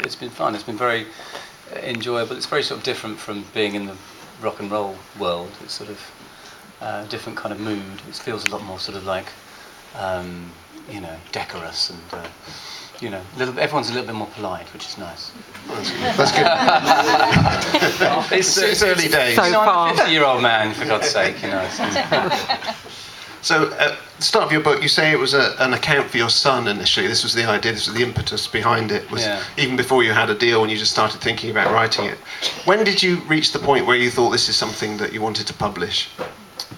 it's been fun. It's been very enjoyable. It's very sort of different from being in the rock and roll world. It's sort of a different kind of mood. It feels a lot more sort of like, decorous and, everyone's a little bit more polite, which is nice. That's good. It's early days. So I'm a 50-year-old man, for God's sake, So, at the start of your book, you say it was an account for your son initially. This was the idea, this was the impetus behind it, even before you had a deal and you just started thinking about writing it. When did you reach the point where you thought this is something that you wanted to publish?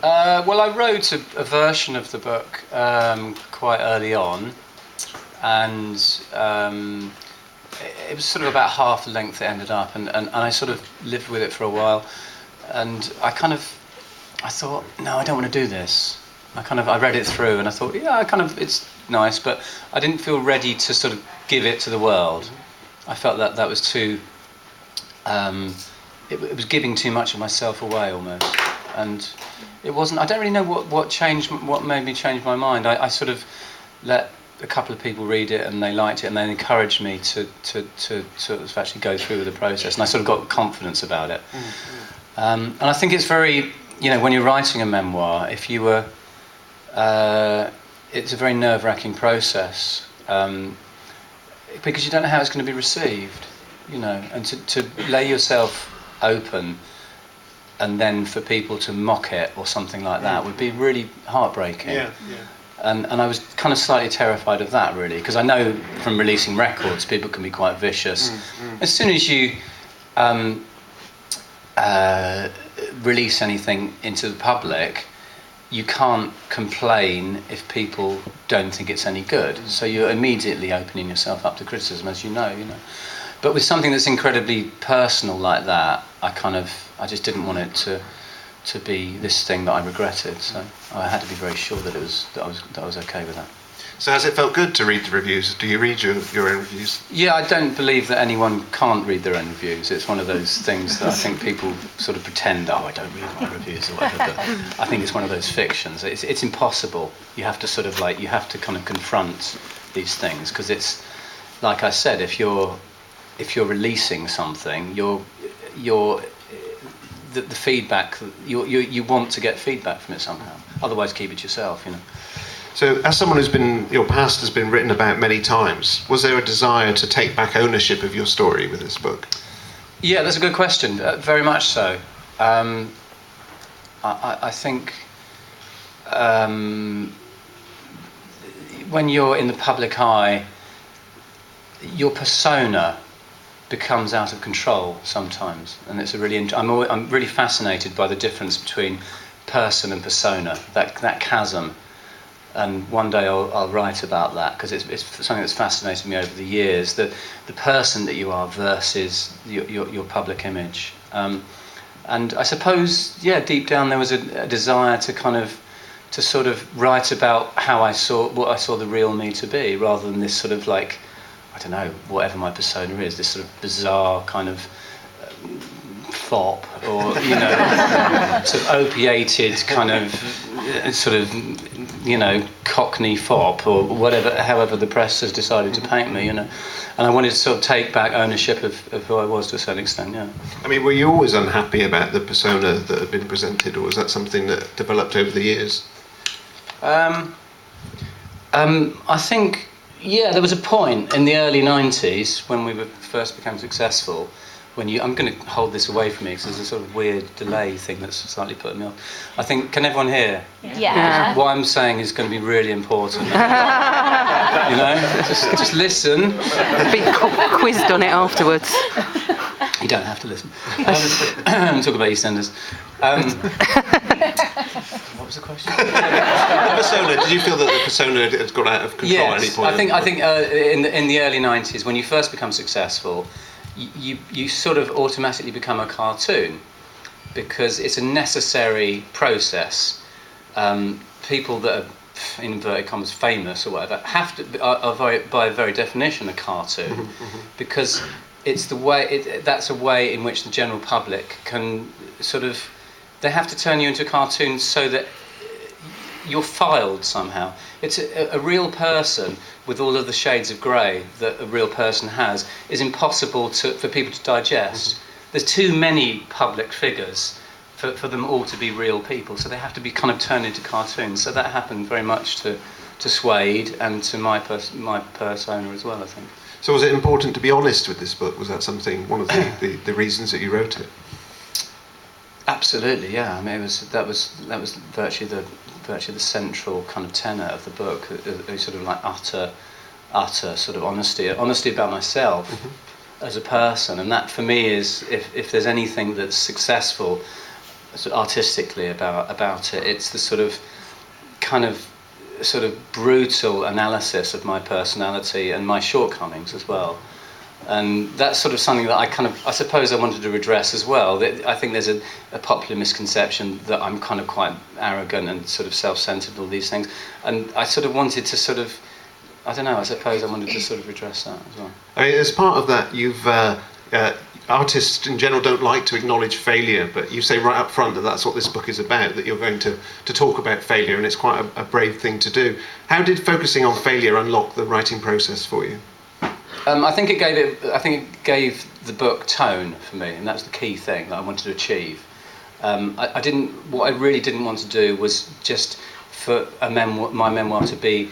Well, I wrote a version of the book quite early on, and it was sort of about half the length it ended up, and I sort of lived with it for a while, and I thought, no, I don't want to do this. I read it through and I thought, it's nice, but I didn't feel ready to sort of give it to the world. I felt that was too, it was giving too much of myself away almost. And it wasn't, I don't really know what made me change my mind. I sort of let a couple of people read it and they liked it and they encouraged me to sort of actually go through with the process. And I sort of got confidence about it. And I think it's very, when you're writing a memoir, if you were, it's a very nerve-wracking process because you don't know how it's going to be received, and to lay yourself open and then for people to mock it or something like that would be really heartbreaking. Yeah. And I was kind of slightly terrified of that, really, because I know from releasing records people can be quite vicious. As soon as you release anything into the public, you can't complain if people don't think it's any good. So you're immediately opening yourself up to criticism, as you know. But with something that's incredibly personal like that, I just didn't want it to be this thing that I regretted. So I had to be very sure that I was okay with that. So has it felt good to read the reviews? Do you read your own reviews? Yeah, I don't believe that anyone can't read their own reviews. It's one of those things that I think people sort of pretend, I don't read my reviews or whatever. But I think it's one of those fictions. It's impossible. You have to you have to kind of confront these things, because it's, like I said, if you're releasing something, the feedback, you want to get feedback from it somehow. Otherwise, keep it yourself. So, as someone your past has been written about many times, was there a desire to take back ownership of your story with this book? Yeah, that's a good question. Very much so. I think when you're in the public eye, your persona becomes out of control sometimes, and it's I'm really fascinated by the difference between person and persona, that chasm. And one day I'll write about that, because it's something that's fascinated me over the years, the person that you are versus your public image. And I suppose, deep down there was a desire to sort of write about what I saw the real me to be, rather than this sort of like, I don't know, whatever my persona is, this sort of bizarre kind of fop, or sort of opiated kind of sort of Cockney fop, or however the press has decided to paint me, and I wanted to sort of take back ownership of who I was to a certain extent. I mean, were you always unhappy about the persona that had been presented, or was that something that developed over the years? I think, there was a point in the early 90s when we first became successful, I'm going to hold this away from me because there's a sort of weird delay thing that's slightly putting me off. I think, can everyone hear? Yeah. What I'm saying is going to be really important. Just listen. Be quizzed on it afterwards. You don't have to listen. Talk about EastEnders. What was the question? The persona. Did you feel that the persona has got out of control at any point? I think in the early 90s, when you first become successful, you sort of automatically become a cartoon, because it's a necessary process. People that are, in inverted commas, famous or whatever, are by very definition a cartoon, because it's that's a way in which the general public can sort of, they have to turn you into a cartoon so that you're filed somehow. It's a real person with all of the shades of grey that a real person has is impossible for people to digest. There's too many public figures for them all to be real people, so they have to be kind of turned into cartoons. So that happened very much to Suede and to my persona as well, I think. So was it important to be honest with this book? Was that one of the reasons that you wrote it? Absolutely, yeah. I mean, that was virtually the central kind of tenor of the book. Sort of like utter sort of honesty about myself as a person, and that for me is if there's anything that's successful artistically about it, it's the sort of brutal analysis of my personality and my shortcomings as well. And that's sort of something that I suppose I wanted to redress as well. I think there's a popular misconception that I'm kind of quite arrogant and sort of self-centered and all these things. And I sort of wanted to I suppose I wanted to sort of redress that as well. I mean, as part of that, artists in general don't like to acknowledge failure, but you say right up front that that's what this book is about, that you're going to talk about failure, and it's quite a brave thing to do. How did focusing on failure unlock the writing process for you? I think it gave the book tone for me, and that's the key thing that I wanted to achieve. What I really didn't want to do was just for my memoir to be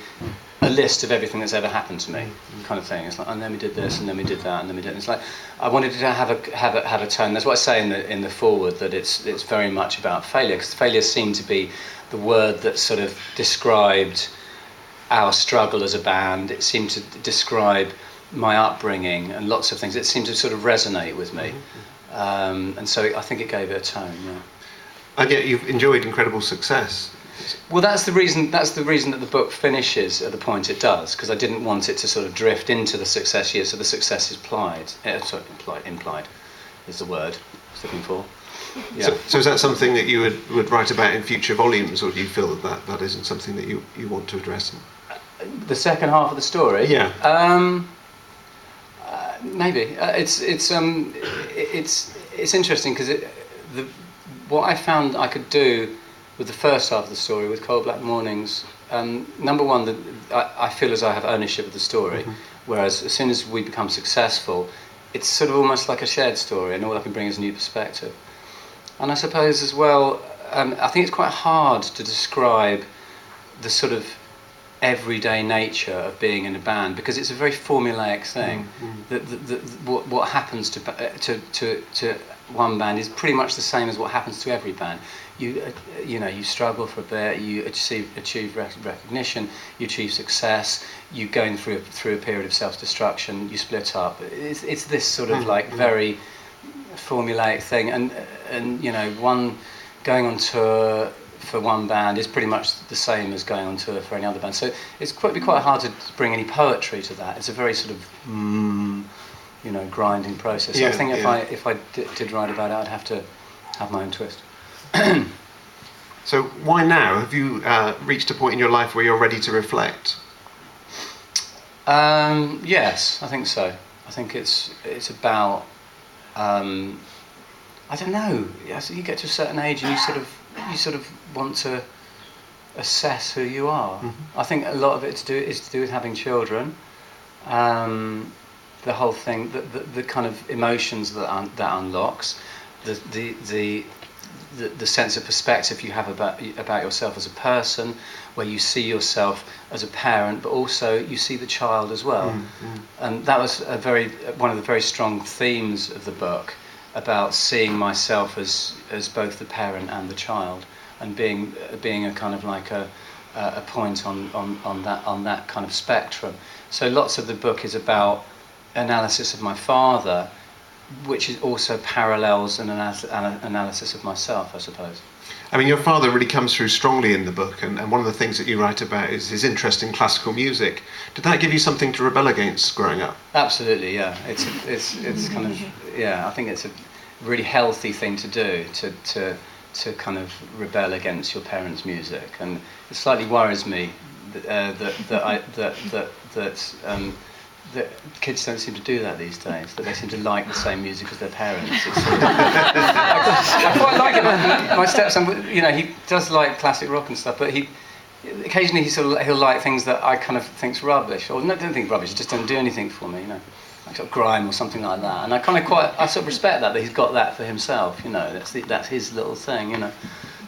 a list of everything that's ever happened to me, kind of thing. It's like, and then we did this, and then we did that, and then we did. It's like I wanted to have a tone. That's what I say in the foreword, that it's very much about failure, because failure seemed to be the word that sort of described our struggle as a band. It seemed to describe my upbringing and lots of things. It seemed to sort of resonate with me, and so I think it gave it a tone. Yeah. And yet you've enjoyed incredible success. Well, that's the reason that the book finishes at the point it does, because I didn't want it to sort of drift into the success year. So the success is implied is the word I was looking for. Yeah. So is that something that you would write about in future volumes, or do you feel that isn't something that you want to address? The second half of the story? Yeah. Maybe. It's interesting because what I found I could do with the first half of the story, with Cold Black Mornings, number one, I feel as I have ownership of the story, whereas as soon as we become successful, it's sort of almost like a shared story, and all I can bring is a new perspective. And I suppose as well, I think it's quite hard to describe the sort of everyday nature of being in a band, because it's a very formulaic thing. What happens to one band is pretty much the same as what happens to every band. You struggle for a bit, you achieve recognition, you achieve success, you're going through a period of self-destruction, you split up. It's this sort of like very formulaic thing, and one going on tour for one band is pretty much the same as going on tour for any other band. So it's quite hard to bring any poetry to that. It's a very sort of grinding process. So I think if I did write about it, I'd have to have my own twist. So why now? Have you reached a point in your life where you're ready to reflect? Yes, I think so. I think it's about I don't know. So you get to a certain age and you sort of want to assess who you are. I think a lot of it is to do with having children. The whole thing, the kind of emotions that unlocks, the sense of perspective you have about yourself as a person, where you see yourself as a parent, but also you see the child as well. And that was one of the very strong themes of the book, about seeing myself as both the parent and the child, and being a kind of like a point on that kind of spectrum. So lots of the book is about analysis of my father, which is also parallels an analysis of myself, I suppose. I mean, your father really comes through strongly in the book, and one of the things that you write about is his interest in classical music. Did that give you something to rebel against growing up? Absolutely, yeah. It's kind of, yeah, I think it's a really healthy thing to do, to kind of rebel against your parents' music. And it slightly worries me that kids don't seem to do that these days, that they seem to like the same music as their parents. I quite like it. My stepson, he does like classic rock and stuff, but he occasionally he'll like things that I kind of think's rubbish, or don't think rubbish, just don't do anything for me, like sort of grime or something like that. And I sort of respect that he's got that for himself, that's his little thing,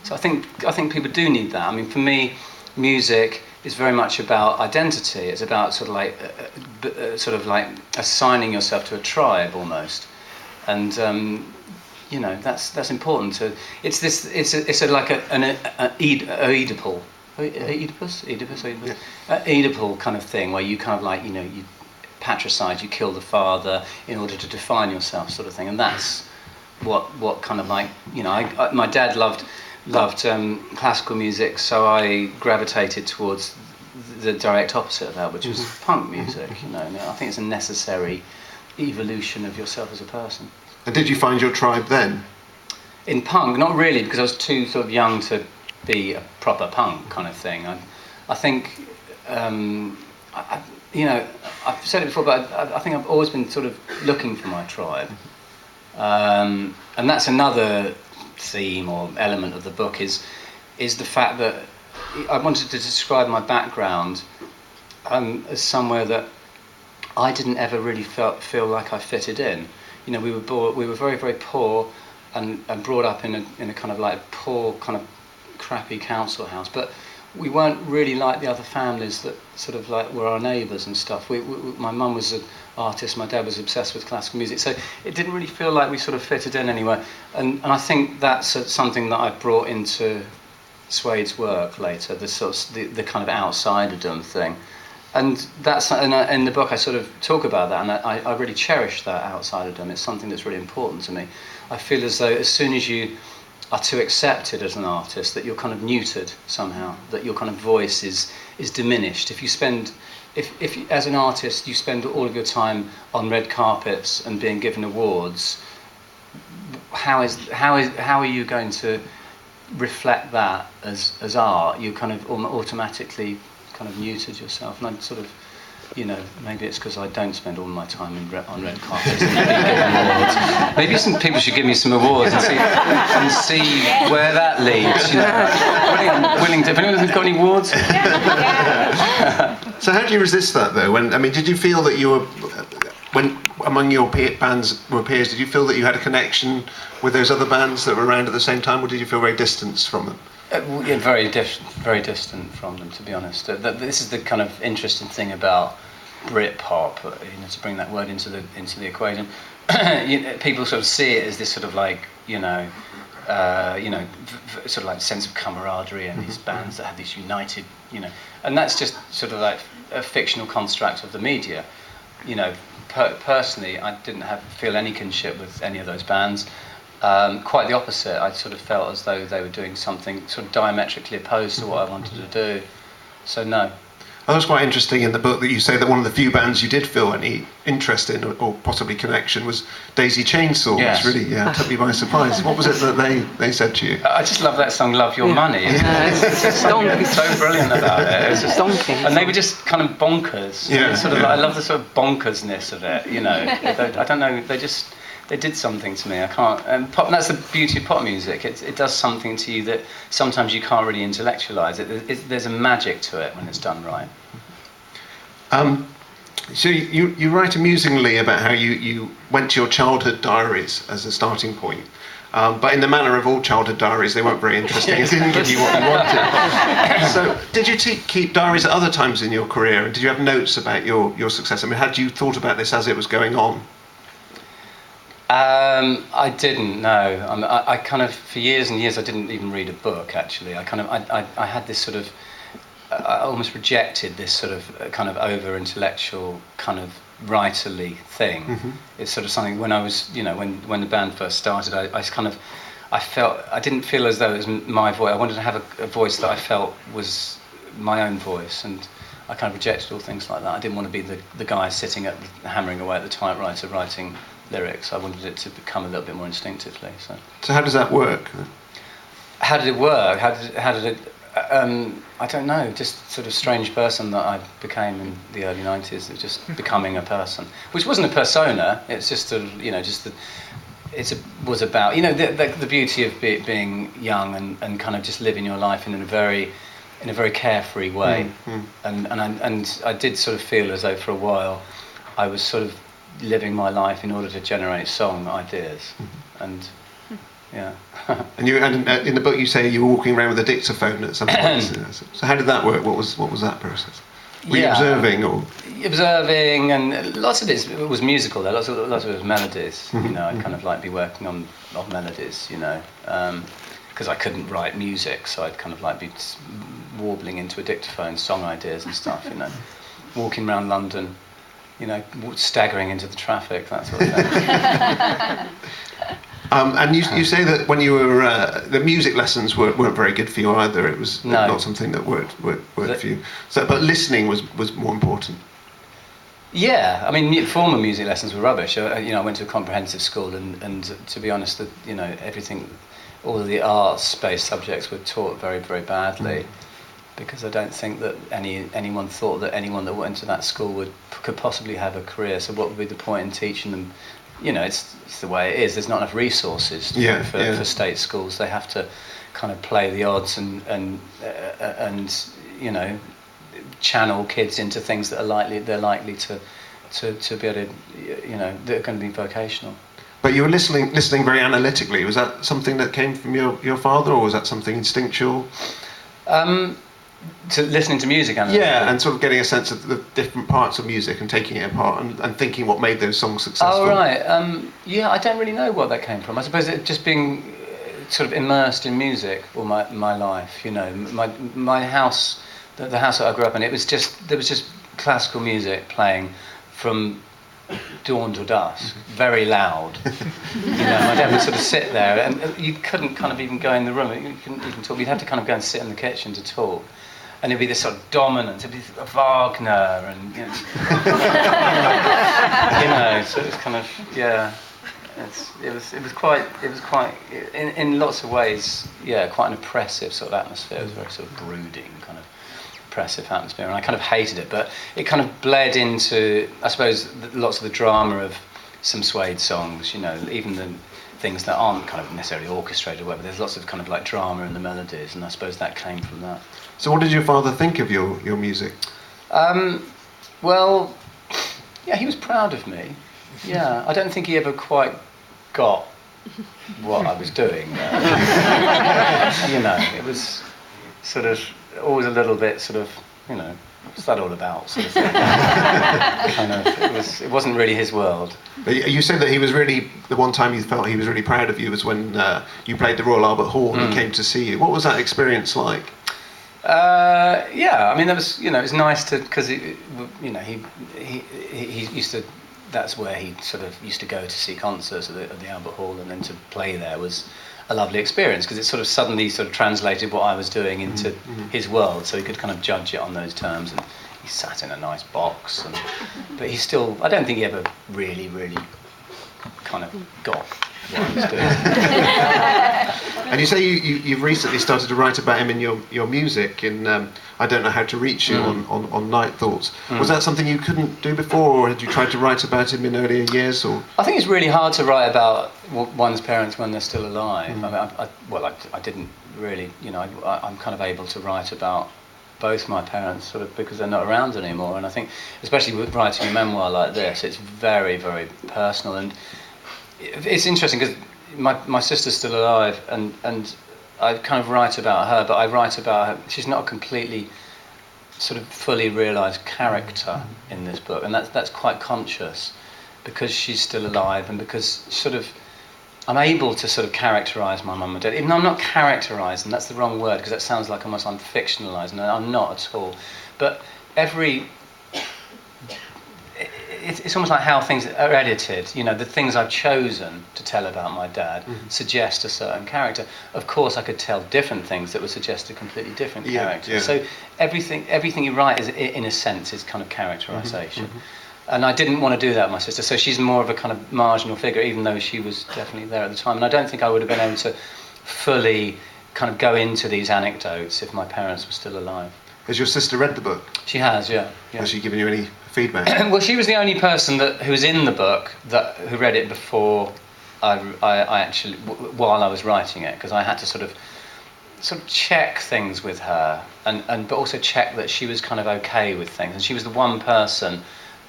So I think people do need that. I mean, for me, music is very much about identity. It's about sort of like assigning yourself to a tribe almost, and that's important. It's like an Oedipal. Oedipal kind of thing, where you kind of like, you patricide, you kill the father in order to define yourself, sort of thing. And that's what kind of like, my dad loved classical music, so I gravitated towards the direct opposite of that, which was punk music. And I think it's a necessary evolution of yourself as a person. And did you find your tribe then? In punk, not really, because I was too sort of young to be a proper punk kind of thing. I think, I've said it before, but I think I've always been sort of looking for my tribe. And that's another theme or element of the book is the fact that I wanted to describe my background as somewhere that I didn't ever really feel like I fitted in. We were very, very poor and brought up in a kind of like poor kind of crappy council house, but we weren't really like the other families that sort of like were our neighbours and stuff. My mum was an artist, my dad was obsessed with classical music, so it didn't really feel like we sort of fitted in anywhere. And I think that's something that I brought into Suede's work later, the sort of the kind of outsiderdom thing. And in the book I sort of talk about that, and I really cherish that outsiderdom. It's something that's really important to me. I feel as though as soon as you are too accepted as an artist, that you're kind of neutered somehow, that your kind of voice is diminished. If as an artist you spend all of your time on red carpets and being given awards, how are you going to reflect that as art? You kind of automatically kind of neutered yourself. And I'm sort of, maybe it's because I don't spend all my time on red carpets and being given awards. Maybe some people should give me some awards and see where that leads. Willing to. Have anyone got any awards? So how do you resist that though? Did you feel that you were, when among your bands were peers, did you feel that you had a connection with those other bands that were around at the same time, or did you feel very distanced from them? Very distant from them, to be honest. This is the kind of interesting thing about Britpop, to bring that word into the equation. People sort of see it as this sort of like, sort of like sense of camaraderie and these bands that have this united, and that's just sort of like a fictional construct of the media. Personally, I didn't feel any kinship with any of those bands. Quite the opposite. I sort of felt as though they were doing something sort of diametrically opposed to what I wanted to do. So no. That was quite interesting in the book that you say that one of the few bands you did feel any interest in or possibly connection was Daisy Chainsaw. Yes. Which really took me by surprise. What was it that they said to you? I just love that song, Love Your Money. It's just something so brilliant about it. It's just donkey. And they were just kind of bonkers. Yeah. Sort of I love the sort of bonkersness of it, I don't know, they did something to me. I can't. And that's the beauty of pop music. It does something to you that sometimes you can't really intellectualise. There's a magic to it when it's done right. So you write amusingly about how you went to your childhood diaries as a starting point, but in the manner of all childhood diaries, they weren't very interesting. It didn't give you what you wanted. So did you keep diaries at other times in your career, and did you have notes about your success? Had you thought about this as it was going on? I didn't, no. I kind of, for years and years, I didn't even read a book, actually. I had this sort of, I almost rejected this sort of kind of over-intellectual kind of writerly thing. Mm-hmm. It's sort of something, when I was, when the band first started, I didn't feel as though it was my voice. I wanted to have a voice that I felt was my own voice, and I kind of rejected all things like that. I didn't want to be the guy sitting hammering away at the typewriter writing lyrics. I wanted it to become a little bit more instinctively. So how does that work? How did it work? How did it? I don't know. Just sort of strange person that I became in the early '90s. Of just becoming a person, which wasn't a persona. It's just was about the beauty of being young and kind of just living your life in a very in a very carefree way. And I did sort of feel as though for a while I was sort of living my life in order to generate song ideas. And yeah. And in the book you say you were walking around with a dictaphone at some point. So how did that work? What was that process? Were you observing or? Observing, and lots of it was musical. Lots of it was melodies. You know, I'd kind of like be working on melodies. You know, because I couldn't write music, so I'd kind of like be warbling into a dictaphone song ideas and stuff. You know, walking around London. You know, staggering into the traffic, that sort of thing. And you say that when you were the music lessons weren't very good for you either. It was not something that worked for you. So, but listening was more important. Yeah, I mean, formal music lessons were rubbish. I went to a comprehensive school, and to be honest, everything, all of the arts-based subjects were taught very, very badly. Because I don't think that anyone thought that anyone that went to that school could possibly have a career. So what would be the point in teaching them? You know, it's the way it is. There's not enough resources for state schools. They have to kind of play the odds and you know, channel kids into things that they're likely to be able to, you know, that are going to be vocational. But you were listening very analytically. Was that something that came from your father, or was that something instinctual? To listening to music, yeah, and sort of getting a sense of the different parts of music and taking it apart and thinking what made those songs successful. Oh right, yeah, I don't really know what that came from. I suppose it just being sort of immersed in music all my life. You know, my house, the house that I grew up in, there was just classical music playing from dawn to dusk, very loud. You know, my dad would sort of sit there, and you couldn't kind of even go in the room. You couldn't even talk. You'd have to kind of go and sit in the kitchen to talk. And it'd be this sort of dominance, it'd be Wagner, and you know, so it was kind of it was quite in lots of ways quite an oppressive sort of atmosphere. It was very sort of brooding, kind of oppressive atmosphere, and I kind of hated it. But it kind of bled into, I suppose, lots of the drama of some Suede songs. You know, even the things that aren't kind of necessarily orchestrated or whatever. There's lots of kind of like drama in the melodies, and I suppose that came from that. So what did your father think of your music? Well, yeah, he was proud of me. Yeah, I don't think he ever quite got what I was doing. You know, it was sort of always a little bit sort of, you know, what's that all about, sort of thing. Kind of, it wasn't really his world. You said that he was really, the one time you felt he was really proud of you was when you played the Royal Albert Hall and he came to see you. What was that experience like? Yeah, I mean, that was, you know, it was nice to, because, you know, he used to, that's where he sort of used to go to see concerts at the Albert Hall, and then to play there was a lovely experience, because it sort of suddenly sort of translated what I was doing into his world, so he could kind of judge it on those terms, and he sat in a nice box, but he still, I don't think he ever really kind of got what I was doing. And you say you've recently started to write about him in your music, in I Don't Know How to Reach You on Night Thoughts. Was that something you couldn't do before, or had you tried to write about him in earlier years? Or I think it's really hard to write about one's parents when they're still alive. I mean, I didn't really, you know, I'm kind of able to write about both my parents sort of because they're not around anymore, and I think especially with writing a memoir like this, it's very, very personal, and it's interesting because my sister's still alive, and I kind of write about her, but I write about her, she's not a completely sort of fully realised character in this book, and that's quite conscious because she's still alive, and because sort of I'm able to sort of characterise my mum and dad, even though I'm not characterising, that's the wrong word, because that sounds like almost I'm fictionalising, and I'm not at all. But it's almost like how things are edited. You know, the things I've chosen to tell about my dad suggest a certain character. Of course, I could tell different things that would suggest a completely different character. Yeah. So everything you write is, in a sense, is kind of characterisation. And I didn't want to do that with my sister, so she's more of a kind of marginal figure, even though she was definitely there at the time. And I don't think I would have been able to fully kind of go into these anecdotes if my parents were still alive. Has your sister read the book? She has, yeah. Has she given you any feedback? Well, she was the only person who was in the book who read it before I actually, while I was writing it, because I had to sort of check things with her, but also check that she was kind of okay with things. And she was the one person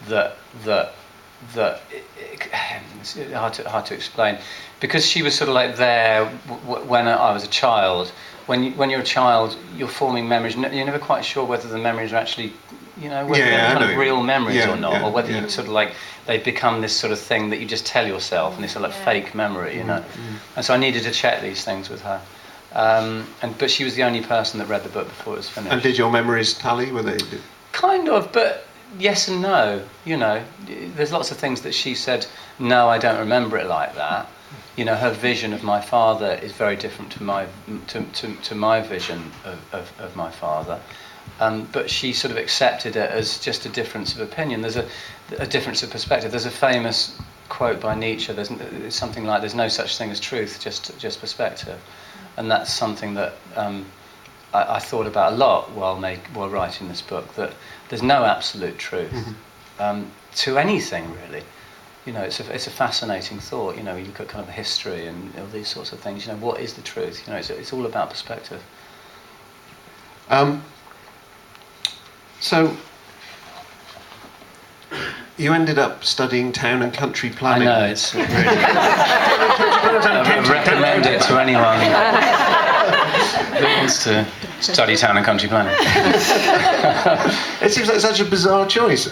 that it's hard to explain, because she was sort of like there when I was a child. When you're a child, you're forming memories. You're never quite sure whether the memories are actually, whether they're kind of real memories or not, or whether you sort of like they become this sort of thing that you just tell yourself, and this sort of like fake memory, And so I needed to check these things with her. But she was the only person that read the book before it was finished. And did your memories tally? Were they? Kind of, but yes and no. There's lots of things that she said, no, I don't remember it like that. Her vision of my father is very different to my vision of my father. But she sort of accepted it as just a difference of opinion. There's a difference of perspective. There's a famous quote by Nietzsche. It's something like, "There's no such thing as truth, just perspective," and that's something that I thought about a lot while writing this book. That there's no absolute truth to anything, really. It's a fascinating thought. You look at kind of the history and all these sorts of things. What is the truth? It's all about perspective. So you ended up studying town and country planning. I know, it's really... I recommend it to anyone who wants to study town and country planning. It seems like such a bizarre choice,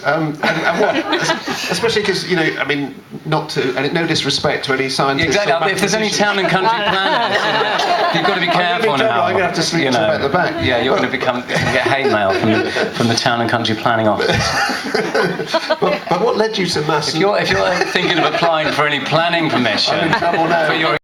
especially because no disrespect to any scientists. Exactly. If there's any town and country planners, you've got to be careful now. I'm going to have to sleep at the back. Yeah, you're going to get hate mail from the town and country planning office. But what led you to maths? If you're thinking of applying for any planning permission for your